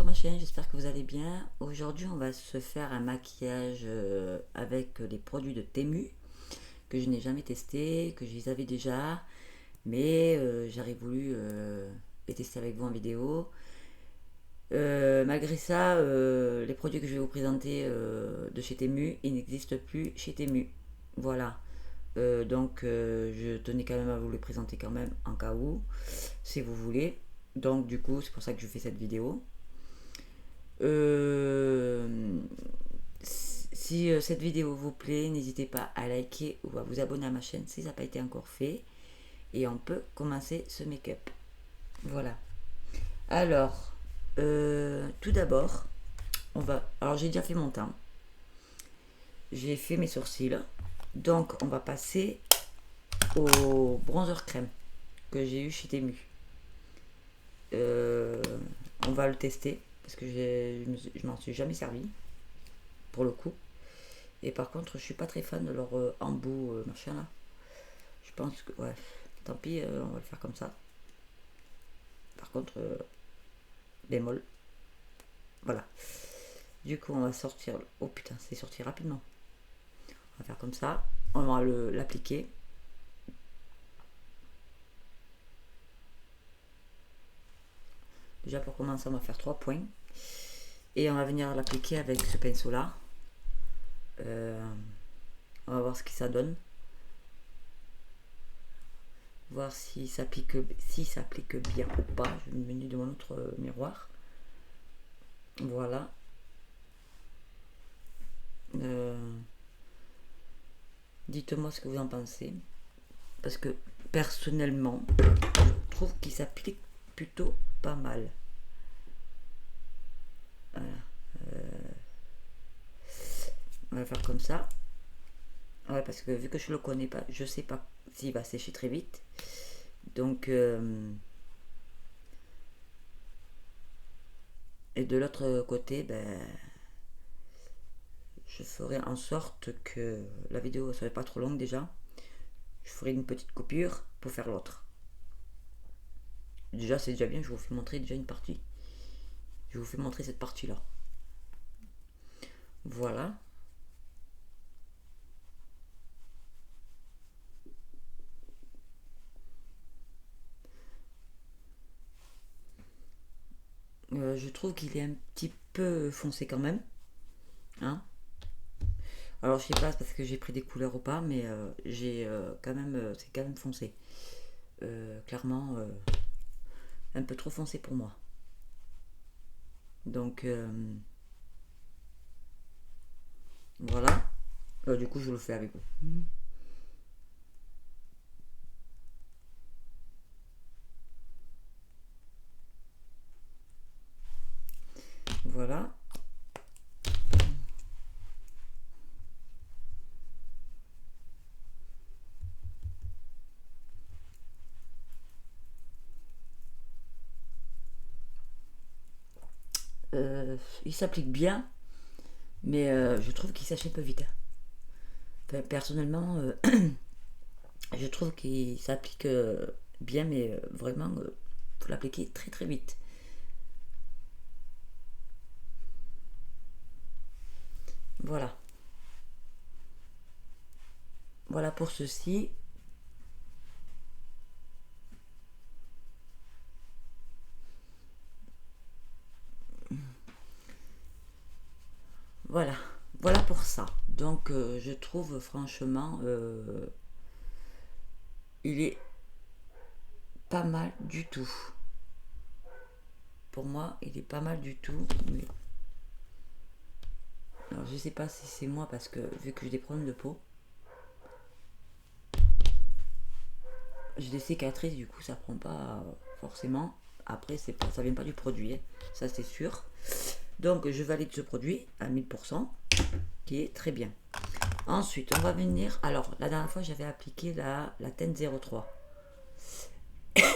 sur ma chaîne, j'espère que vous allez bien. Aujourd'hui on va se faire un maquillage avec les produits de Temu que je n'ai jamais testé, que je les avais déjà, mais j'aurais voulu les tester avec vous en vidéo. Malgré ça, les produits que je vais vous présenter de chez Temu, ils n'existent plus chez Temu. Voilà. Je tenais quand même à vous les présenter quand même en cas où, si vous voulez. Donc du coup, c'est pour ça que je fais cette vidéo. Euh, si cette vidéo vous plaît, n'hésitez pas à liker ou à vous abonner à ma chaîne si ça n'a pas été encore fait. Et on peut commencer ce make-up. Voilà. Alors, tout d'abord, on va. Alors j'ai déjà fait mon teint. J'ai fait mes sourcils. Donc on va passer au bronzer crème que j'ai eu chez Temu. Euh, on va le tester parce que je m'en suis jamais servi pour le coup. Et par contre, je suis pas très fan de leur embout machin là. Je pense que ouais, tant pis, on va le faire comme ça. Par contre, bémol. Voilà. Du coup, on va sortir. Oh putain, c'est sorti rapidement. On va faire comme ça. On va l'appliquer. Déjà pour commencer, on va faire 3 points. Et on va venir l'appliquer avec ce pinceau là. On va voir ce que ça donne. Voir si ça applique bien ou pas. Je vais me menu de mon autre miroir. Voilà. Dites-moi ce que vous en pensez. Parce que personnellement, je trouve qu'il s'applique plutôt pas mal. Voilà. On va faire comme ça. Ouais, parce que vu que je le connais pas, je sais pas s'il va sécher très vite. Donc, et de l'autre côté, ben, je ferai en sorte que la vidéo ne soit pas trop longue déjà. Je ferai une petite coupure pour faire l'autre. Déjà, c'est déjà bien, je vous fais montrer déjà une partie. Je vous fais montrer cette partie-là. Voilà. Je trouve qu'il est un petit peu foncé quand même. Hein. Alors je sais pas parce que j'ai pris des couleurs ou pas, mais j'ai quand même, c'est quand même foncé. Clairement, un peu trop foncé pour moi. Donc voilà. Du coup, je le fais avec vous. Voilà. Il s'applique bien, mais je trouve qu'il sèche un peu vite. Enfin, personnellement, je trouve qu'il s'applique bien, mais vraiment, faut l'appliquer très très vite. Voilà. Voilà pour ceci. Voilà. Voilà pour ça. Donc, je trouve franchement, il est pas mal du tout. Pour moi, il est pas mal du tout. Mais... Alors, je sais pas si c'est moi parce que vu que j'ai des problèmes de peau, j'ai des cicatrices, du coup, ça prend pas forcément. Après, c'est pas, ça vient pas du produit, hein. Ça c'est sûr. Donc, je valide ce produit à 1000%, qui est très bien. Ensuite, on va venir. Alors, la dernière fois, j'avais appliqué la teinte 03.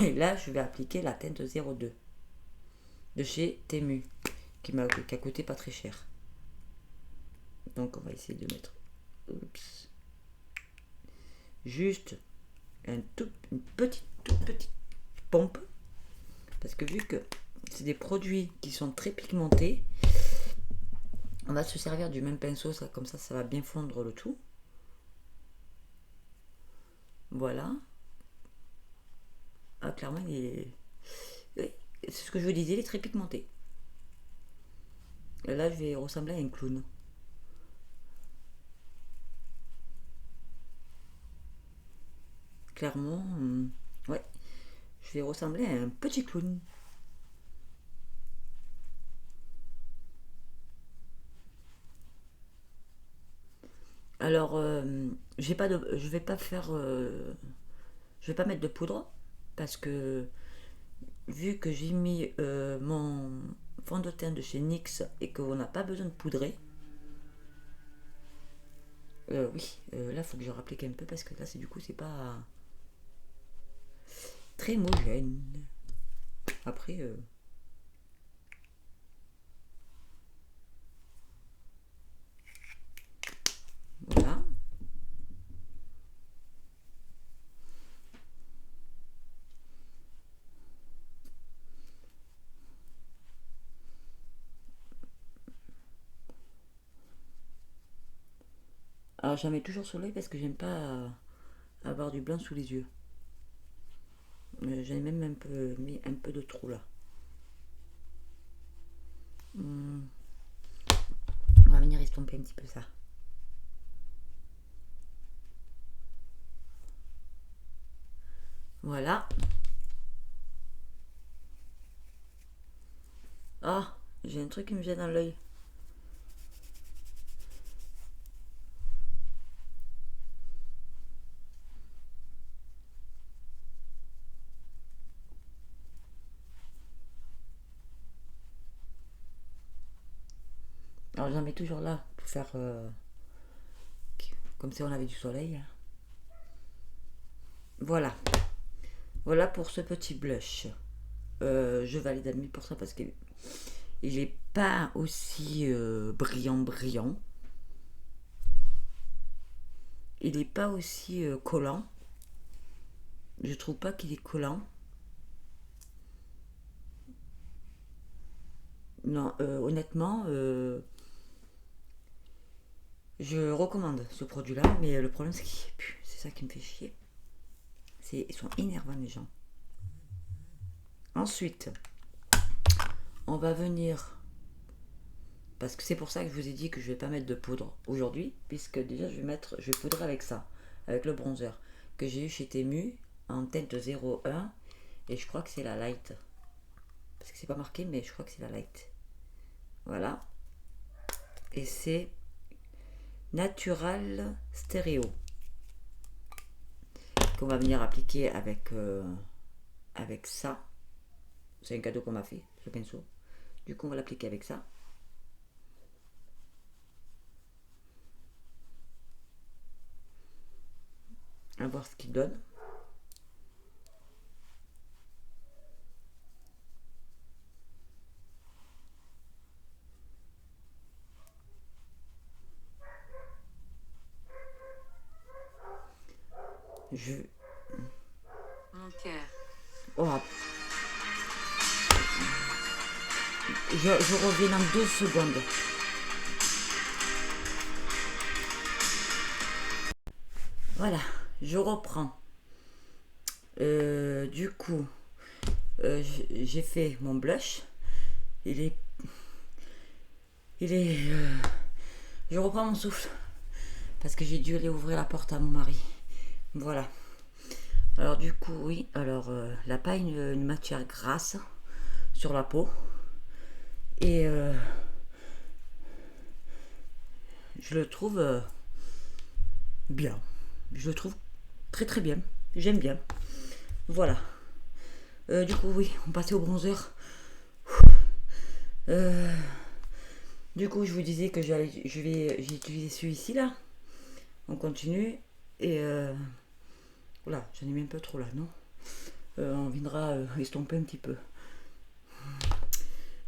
Et là, je vais appliquer la teinte 02 de chez Temu, qui a coûté pas très cher. Donc, on va essayer de mettre. Oups. Juste une toute petite pompe. Parce que vu que c'est des produits qui sont très pigmentés. On va se servir du même pinceau, ça, comme ça va bien fondre le tout. Voilà. Ah, clairement, il est... Oui, c'est ce que je vous disais, il est très pigmenté. Et là, je vais ressembler à un clown. Clairement, ouais, je vais ressembler à un petit clown. Alors, je vais pas faire, je vais pas mettre de poudre parce que vu que j'ai mis mon fond de teint de chez NYX et qu'on n'a pas besoin de poudrer, oui, là, il faut que je rapplique un peu parce que là, c'est du coup, c'est pas très homogène. Après, voilà. Alors, j'en mets toujours sur l'œil parce que j'aime pas avoir du blanc sous les yeux. J'en ai même un peu mis un peu de trou là. On va venir estomper un petit peu ça. Voilà. Ah, j'ai un truc qui me vient dans l'œil. Alors j'en mets toujours là pour faire comme si on avait du soleil. Voilà. Voilà pour ce petit blush. Je valide à 1000% parce qu'il n'est pas aussi brillant. Il n'est pas aussi collant. Je trouve pas qu'il est collant. Non, honnêtement, je recommande ce produit-là, mais le problème c'est qu'il pue. C'est ça qui me fait chier. Ils sont énervants les gens. Ensuite, on va venir, parce que c'est pour ça que je vous ai dit que je vais pas mettre de poudre aujourd'hui, puisque déjà je vais poudrer avec ça, avec le bronzer que j'ai eu chez Temu en teinte 01 et je crois que c'est la light, parce que c'est pas marqué, mais je crois que c'est la light. Voilà, et c'est Natural Stéréo qu'on va venir appliquer avec ça. C'est un cadeau qu'on m'a fait, ce pinceau. Du coup, on va l'appliquer avec ça. On va voir ce qu'il donne. Mon cœur. Oh, je reviens dans 2 secondes. Voilà, je reprends. Du coup, j'ai fait mon blush. Il est. Je reprends mon souffle. Parce que j'ai dû aller ouvrir la porte à mon mari. Voilà. Alors, du coup, oui. Alors, la paille, une matière grasse sur la peau. Et je le trouve bien. Je le trouve très très bien. J'aime bien. Voilà. Du coup, oui, on passait au bronzer. Du coup, je vous disais que j'ai utilisé celui-ci là. On continue. Et voilà, j'en ai mis un peu trop là, non? On viendra estomper un petit peu.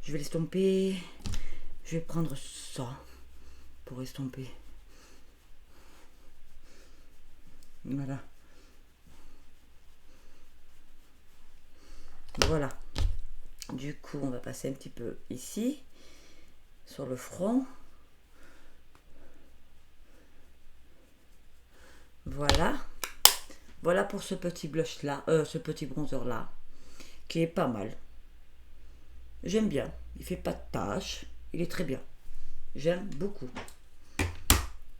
Je vais l'estomper. Je vais prendre ça pour estomper. Voilà. Voilà. Du coup, on va passer un petit peu ici, sur le front. Voilà. Voilà pour ce petit blush là, ce petit bronzer là, qui est pas mal. J'aime bien. Il fait pas de taches. Il est très bien. J'aime beaucoup.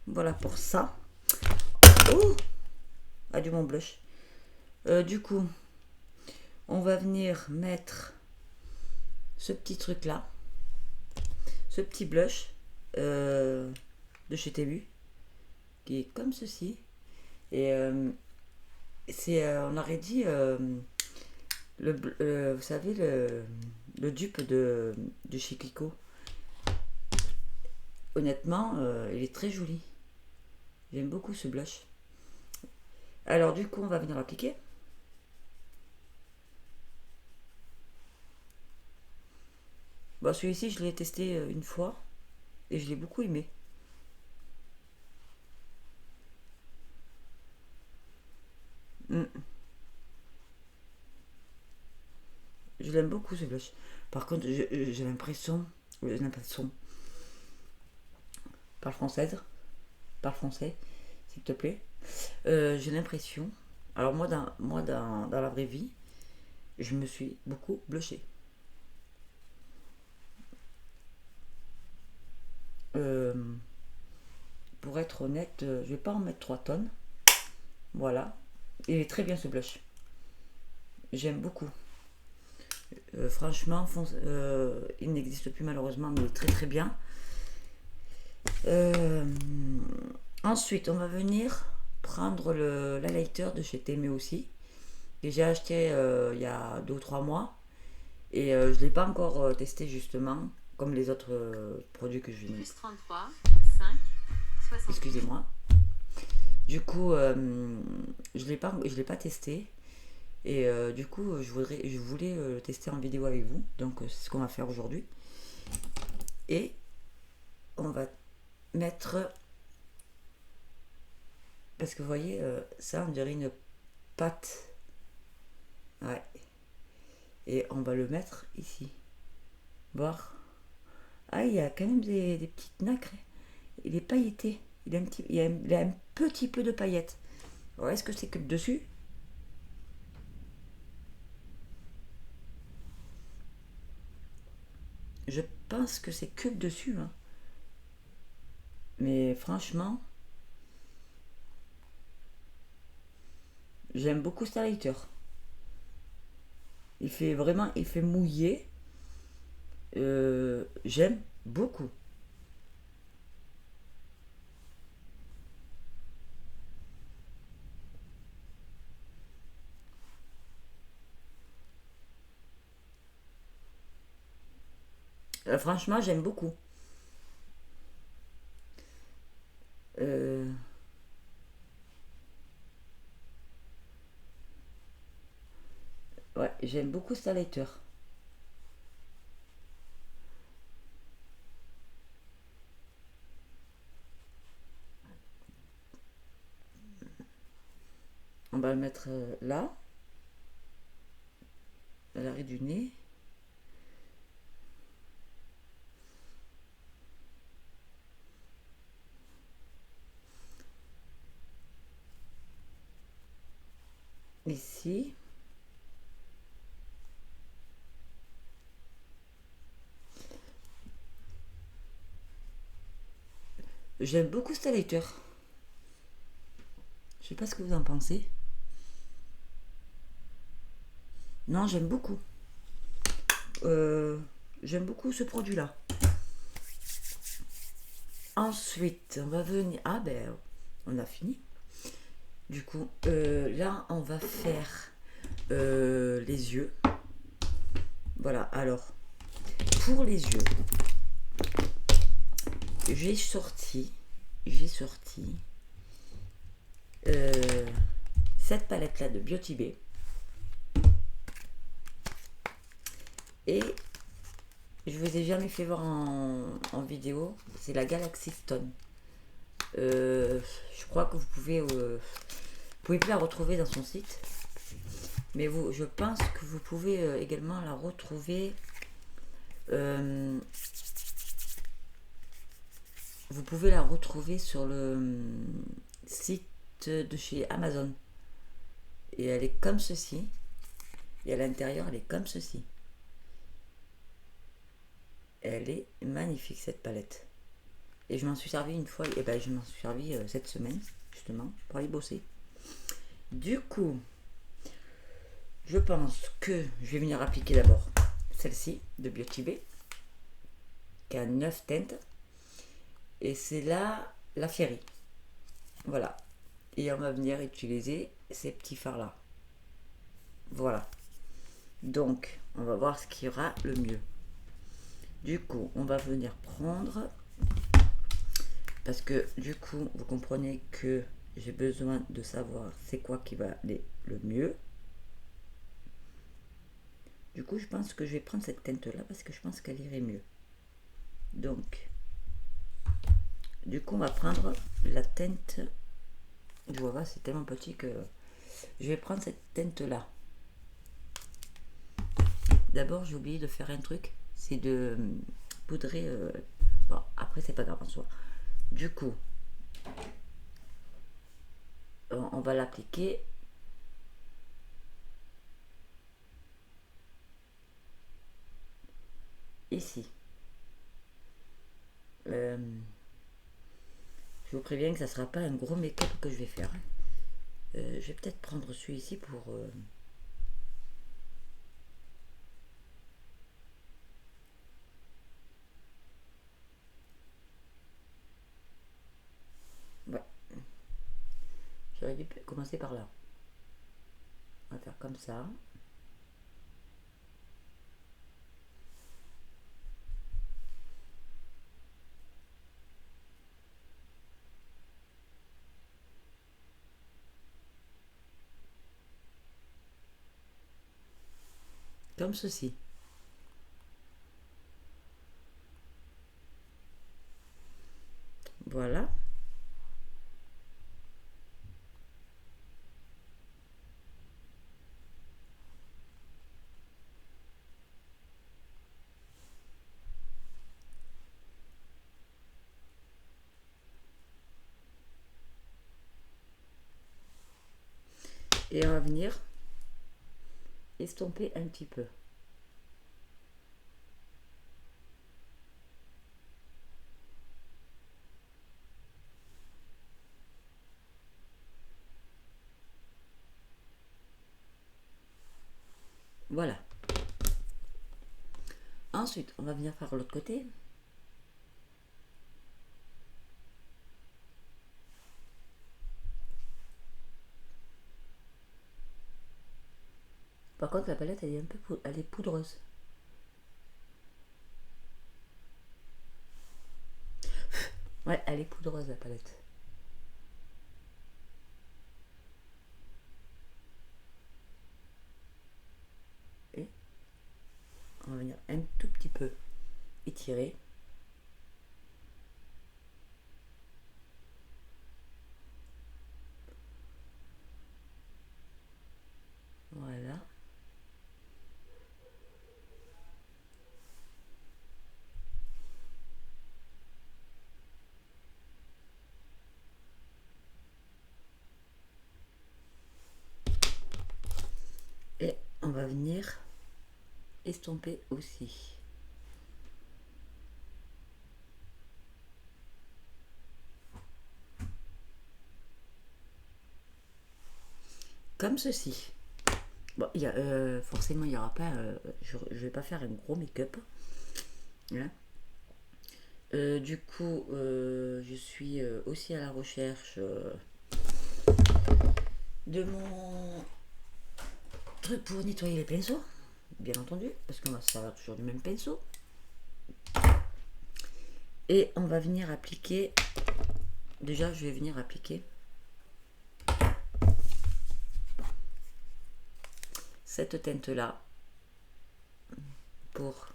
Voilà pour ça. Oh, adieu mon blush. Du coup, on va venir mettre ce petit truc là, ce petit blush de chez Temu, qui est comme ceci. Et c'est, on aurait dit, vous savez, le dupe de chez Kiko. Honnêtement, il est très joli. J'aime beaucoup ce blush. Alors du coup, on va venir l'appliquer. Bon, celui-ci, je l'ai testé une fois et je l'ai beaucoup aimé. Je l'aime beaucoup ce blush. Par contre, j'ai l'impression, parle française, parle français, s'il te plaît. J'ai l'impression, alors dans la vraie vie, je me suis beaucoup blushée. Pour être honnête, je vais pas en mettre 3 tonnes. Voilà. Il est très bien ce blush. J'aime beaucoup. Franchement, il n'existe plus malheureusement, mais il est très très bien. Ensuite, on va venir prendre l'highlighter de chez Temu aussi. Que j'ai acheté il y a 2 ou 3 mois. Et je ne l'ai pas encore testé justement, comme les autres produits que je vais mettre. 33, 5, 60. Excusez-moi. Du coup, je l'ai pas testé. Et du coup, je voulais le tester en vidéo avec vous. Donc, c'est ce qu'on va faire aujourd'hui. Et on va mettre... Parce que vous voyez, ça, on dirait une pâte. Ouais. Et on va le mettre ici. Voir. Ah, il y a quand même des petites nacres. Il est pailleté. Il a un petit peu de paillettes. Alors, est-ce que c'est que dessus? Je pense que c'est que dessus. Hein. Mais franchement, j'aime beaucoup Starlighter. Il fait mouiller. J'aime beaucoup. Franchement, j'aime beaucoup. Ouais, j'aime beaucoup Starlighter. On va le mettre là, à l'arrêt du nez. Ici. J'aime beaucoup Starlighter. Je sais pas ce que vous en pensez. Non, j'aime beaucoup. J'aime beaucoup ce produit-là. Ensuite, on va venir... Ah ben, on a fini. Du coup, là, on va faire les yeux. Voilà, alors, pour les yeux, j'ai sorti cette palette-là de Beauty Bay. Et je vous ai jamais fait voir en vidéo, c'est la Galaxy Stone. Je crois que vous pouvez plus la retrouver dans son site. Mais vous, je pense que vous pouvez également la retrouver. Vous pouvez la retrouver sur le site de chez Amazon. Et elle est comme ceci. Et à l'intérieur, elle est comme ceci. Elle est magnifique cette palette. Et je m'en suis servi une fois. Et ben je m'en suis servi cette semaine, justement, pour aller bosser. Du coup, je pense que je vais venir appliquer d'abord celle-ci de Beauty Bay, qui a 9 teintes. Et c'est là la Fairy. Voilà. Et on va venir utiliser ces petits fards-là. Voilà. Donc, on va voir ce qui ira le mieux. Du coup, on va venir prendre... Parce que, du coup, vous comprenez que j'ai besoin de savoir c'est quoi qui va aller le mieux. Du coup, je pense que je vais prendre cette teinte-là parce que je pense qu'elle irait mieux. Donc, du coup, on va prendre la teinte... Je vois pas, c'est tellement petit que... Je vais prendre cette teinte-là. D'abord, j'ai oublié de faire un truc, c'est de poudrer... Bon, après, c'est pas grave en soi. Du coup, on va l'appliquer ici. Je vous préviens que ça sera pas un gros make-up que je vais faire. Je vais peut-être prendre celui-ci pour... Ouais. J'aurais dû commencer par là. On va faire comme ça. Comme ceci. Voilà. Et on va venir estomper un petit peu. Voilà. Ensuite, on va venir faire l'autre côté. Par contre, la palette, elle est un peu elle est poudreuse. Ouais, elle est poudreuse, la palette. Et on va venir un tout petit peu étirer. Voilà. Et on va venir estomper aussi. Comme ceci. Bon, forcément, il n'y aura pas... je ne vais pas faire un gros make-up. Hein. Du coup, je suis aussi à la recherche de mon truc pour nettoyer les pinceaux. Bien entendu, parce qu'on va se servir toujours du même pinceau. Et on va venir appliquer... Déjà, je vais venir appliquer cette teinte-là pour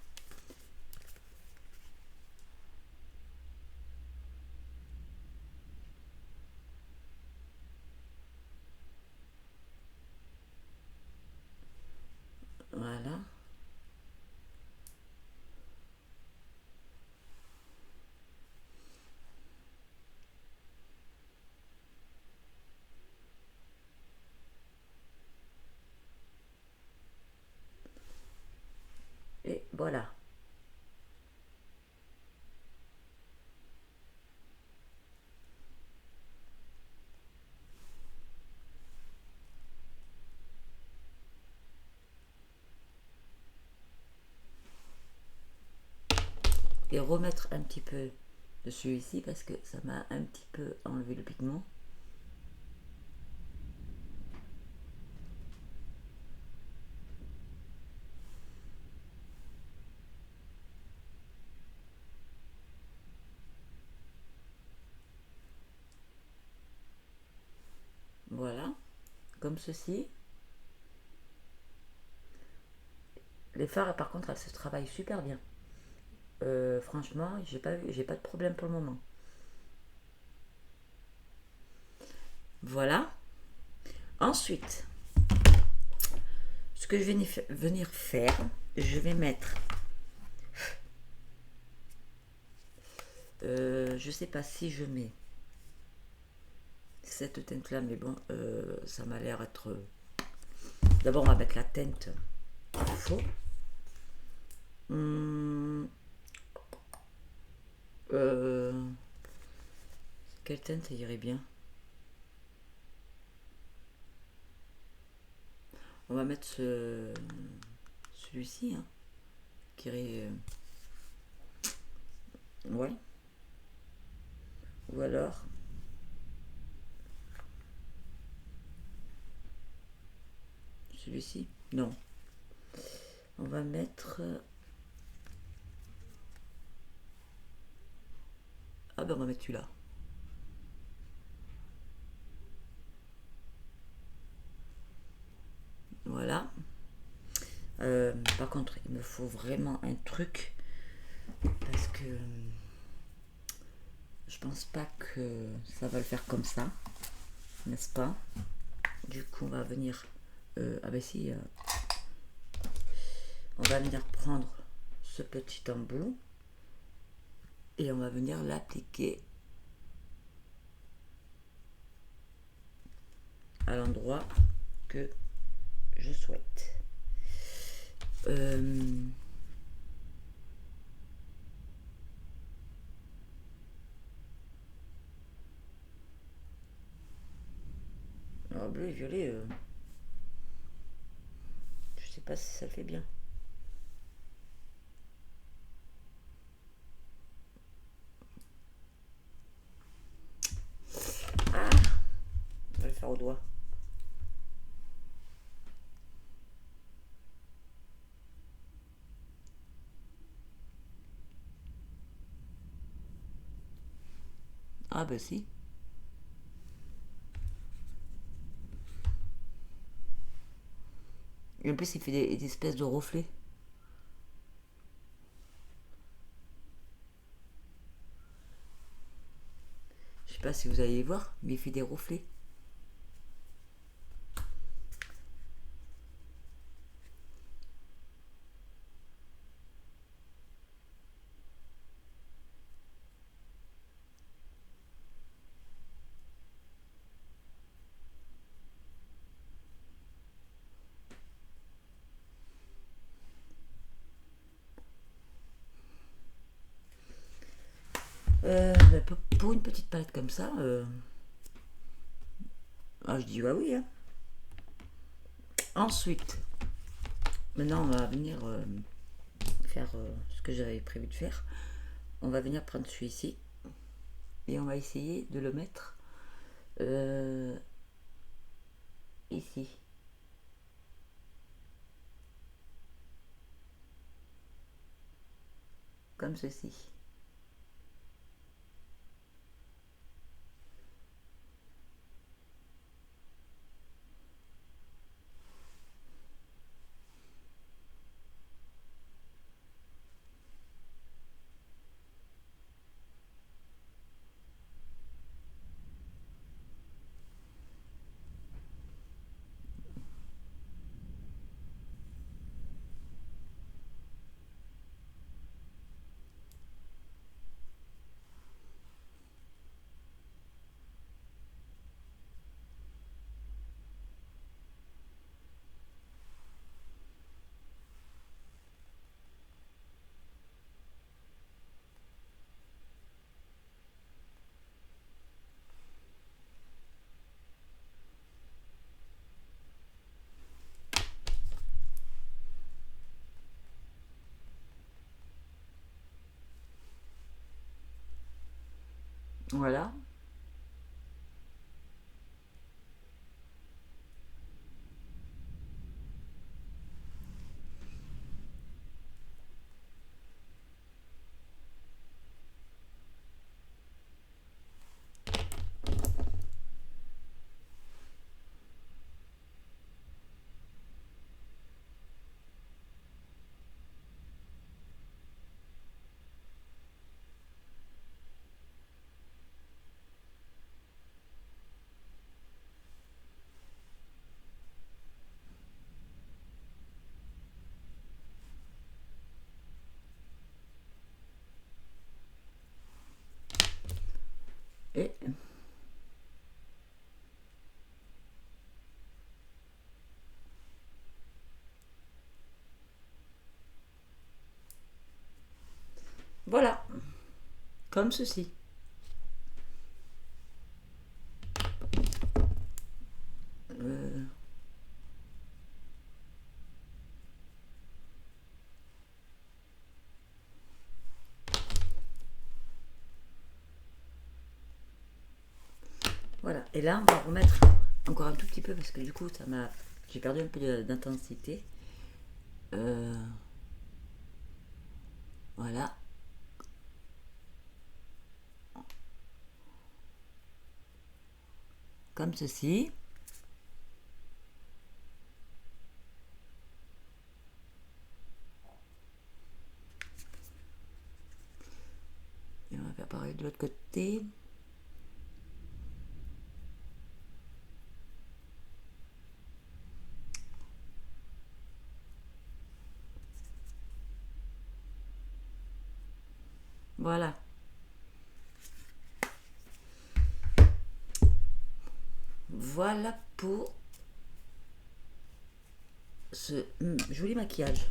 et remettre un petit peu de celui-ci parce que ça m'a un petit peu enlevé le pigment. Voilà, comme ceci. Les fards, par contre, elles se travaillent super bien. Franchement, j'ai pas de problème pour le moment. Voilà. Ensuite, ce que je vais venir faire, je vais mettre, je sais pas si je mets cette teinte là, mais bon, ça m'a l'air être. D'abord, on va mettre la teinte qu'il faut. Quelle teinte ça irait bien? On va mettre celui-ci, hein, qui irait. Ouais. Ou alors. Celui-ci? Non. On va mettre. Ah ben on va mettre celui-là. Voilà. Par contre, il me faut vraiment un truc parce que je pense pas que ça va le faire comme ça, n'est-ce pas? Du coup, on va venir. Ah ben si, on va venir prendre ce petit embout et on va venir l'appliquer à l'endroit que je souhaite. Alors, bleu et violet, je sais pas si ça fait bien. Ah, on va le faire au doigt. Ah bah si. Et en plus, il fait des espèces de reflets. Je sais pas si vous allez les voir, mais il fait des reflets. Bah, pour une petite palette comme ça, ah, je dis bah oui. Hein. Ensuite, maintenant on va venir faire ce que j'avais prévu de faire. On va venir prendre celui-ci et on va essayer de le mettre ici. Comme ceci. Voilà. Et voilà, comme ceci. Euh, voilà. Et là, on va remettre encore un tout petit peu parce que du coup, j'ai perdu un peu d'intensité. Voilà. Comme ceci. Et on va faire pareil de l'autre côté. Voilà. Voilà pour ce joli maquillage.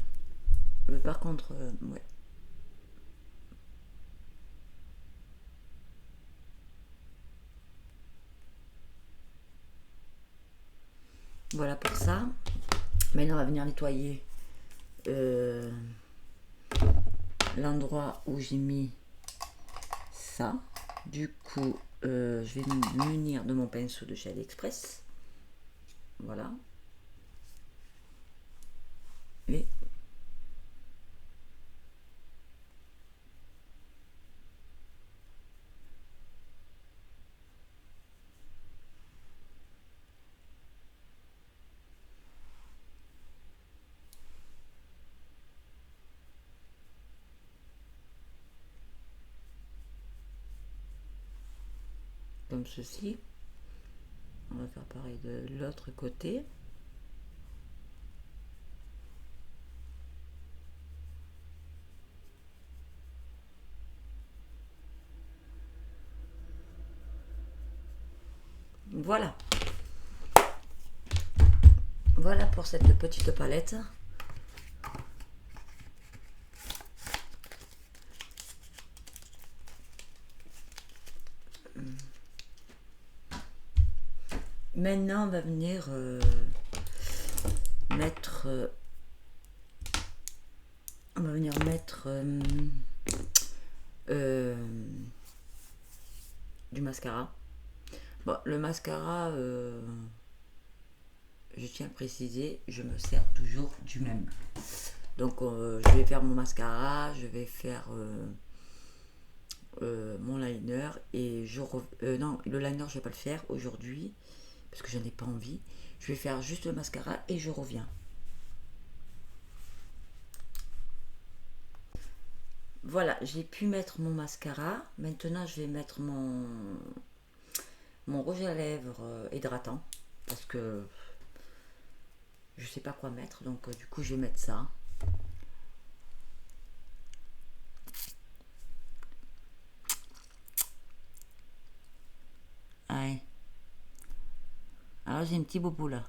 Par contre, ouais. Voilà pour ça. Maintenant, on va venir nettoyer l'endroit où j'ai mis ça. Du coup, je vais me munir de mon pinceau de chez AliExpress. Voilà. Et comme ceci. On va faire pareil de l'autre côté. Voilà. Voilà pour cette petite palette. Maintenant, on va venir mettre... on va venir mettre du mascara. Bon, le mascara, je tiens à préciser, je me sers toujours du même. Donc, je vais faire mon mascara, je vais faire mon liner et non, le liner, je vais pas le faire aujourd'hui parce que je n'ai pas envie. Je vais faire juste le mascara et je reviens. Voilà, j'ai pu mettre mon mascara. Maintenant, je vais mettre mon rouge à lèvres hydratant parce que je sais pas quoi mettre. Donc, du coup, je vais mettre ça. Ouais. Alors, j'ai un petit bobo là.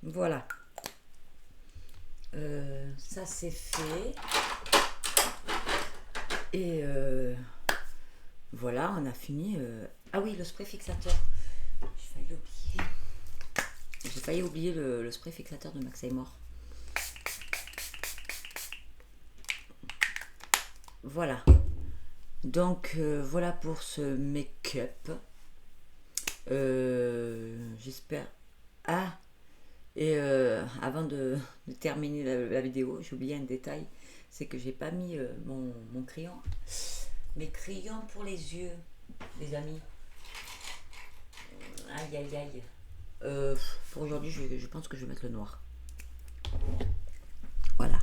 Voilà. Ça c'est fait. Et voilà, on a fini. Ah oui, le spray fixateur. J'ai failli oublier le spray fixateur de Max Mort. Voilà. Donc voilà pour ce make-up. J'espère. Ah, et avant de terminer la vidéo, j'ai oublié un détail, c'est que j'ai pas mis mon crayon. Mes crayons pour les yeux, les amis. Aïe aïe aïe. Pour aujourd'hui, je pense que je vais mettre le noir. Voilà.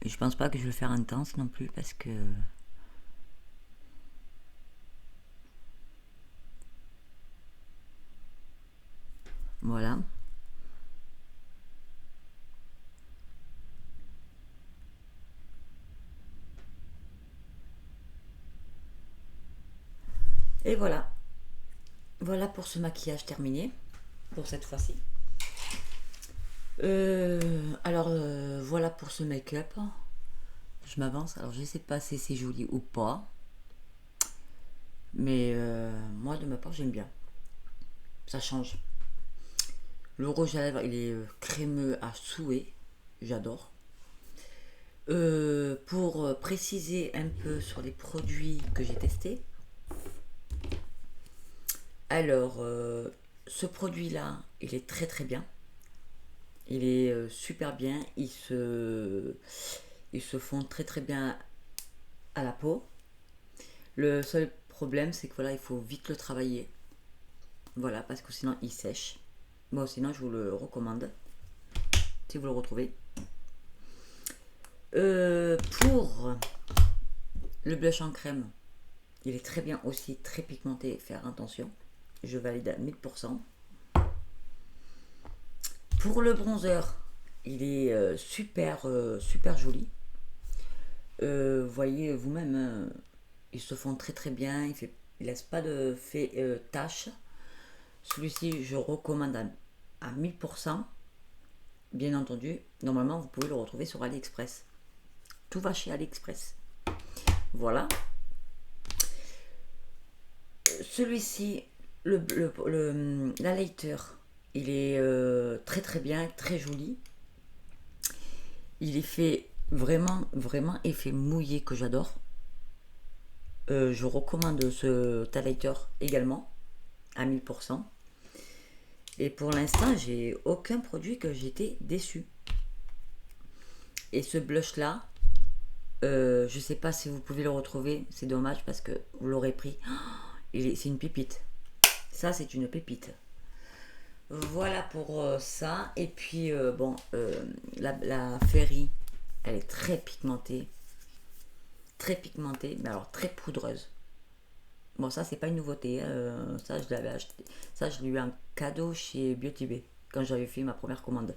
Et je pense pas que je vais le faire intense non plus parce que voilà. Et voilà. Voilà pour ce maquillage terminé pour cette fois-ci. Voilà pour ce make-up. Je m'avance. Alors je sais pas si c'est joli ou pas. Mais moi de ma part j'aime bien. Ça change. Le rouge à lèvres il est crémeux à souhait. J'adore. Pour préciser un peu sur les produits que j'ai testés. Alors ce produit là il est très très bien. Il est super bien. Ils se fond très très bien à la peau. Le seul problème, c'est que voilà, il faut vite le travailler. Voilà, parce que sinon il sèche. Bon, sinon je vous le recommande. Si vous le retrouvez. Pour le blush en crème, il est très bien aussi, très pigmenté. Faire attention. Je valide à 1000%. Pour le bronzer, il est super joli. Vous voyez vous-même, ils se font très très bien. Il laisse pas de taches. Celui-ci, je recommande à 1000%. Bien entendu, normalement, vous pouvez le retrouver sur AliExpress. Tout va chez AliExpress. Voilà. Celui-ci, l'highlighter, il est très très bien, très joli. Il est fait vraiment effet mouillé que j'adore. Je recommande ce highlighter également à 1000%. Et pour l'instant, j'ai aucun produit que j'étais déçu. Et ce blush là, je sais pas si vous pouvez le retrouver. C'est dommage parce que vous l'aurez pris. C'est une pépite. Ça, c'est une pépite. Voilà pour ça. Et puis, la Fairy, elle est très pigmentée. Très pigmentée, mais alors très poudreuse. Bon, ça, c'est pas une nouveauté. Ça, je l'avais acheté. Ça, je l'ai eu en cadeau chez Beauty Bay quand j'avais fait ma première commande.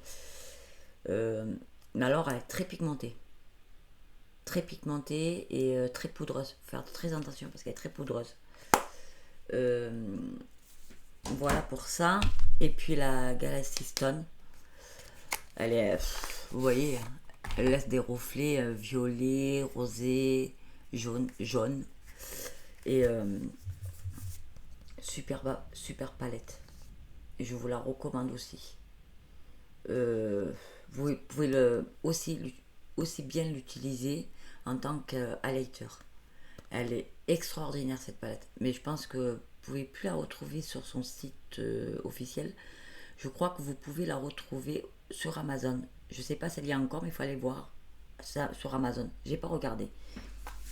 Mais alors, elle est très pigmentée. Très pigmentée et très poudreuse. Faut faire très attention parce qu'elle est très poudreuse. Voilà pour ça. Et puis la Galaxy Stone. Elle est. Vous voyez, elle laisse des reflets violets, rosés, jaune. Et super palette. Et je vous la recommande aussi. Vous pouvez aussi bien l'utiliser en tant qu'highlighter. Elle est extraordinaire cette palette. Mais je pense que vous pouvez plus la retrouver sur son site officiel. Je crois que vous pouvez la retrouver sur Amazon. Je sais pas si elle y a encore, mais il faut aller voir ça sur Amazon. J'ai pas regardé.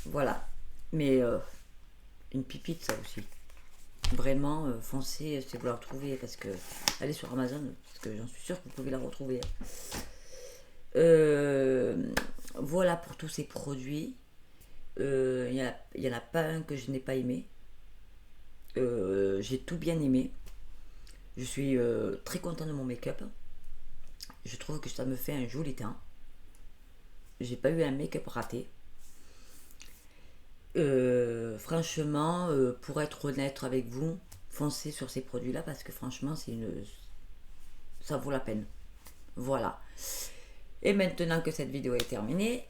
Voilà. Mais une pipite ça aussi. Vraiment, foncez si vous la retrouvez parce que allez sur Amazon parce que j'en suis sûre que vous pouvez la retrouver. Voilà pour tous ces produits. Il y en a pas un que je n'ai pas aimé. J'ai tout bien aimé. Je suis très content de mon make-up. Je trouve que ça me fait un joli teint. J'ai pas eu un make-up raté. franchement, pour être honnête avec vous, foncez sur ces produits-là parce que franchement, ça vaut la peine. Voilà. Et maintenant que cette vidéo est terminée,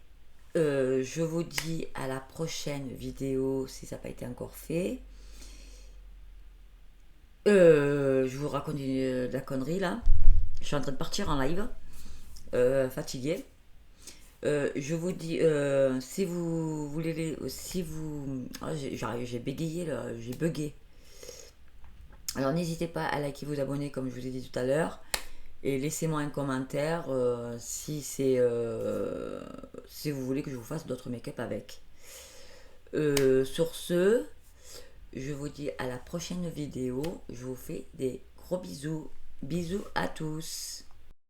je vous dis à la prochaine vidéo si ça n'a pas été encore fait. Je vous raconte de la connerie là. Je suis en train de partir en live, fatiguée. Je vous dis, si vous voulez, si vous, j'ai bégayé là, j'ai bugué. Alors n'hésitez pas à liker, vous abonner comme je vous ai dit tout à l'heure, et laissez-moi un commentaire si si vous voulez que je vous fasse d'autres make-up avec. Sur ce, je vous dis à la prochaine vidéo. Je vous fais des gros bisous. Bisous à tous.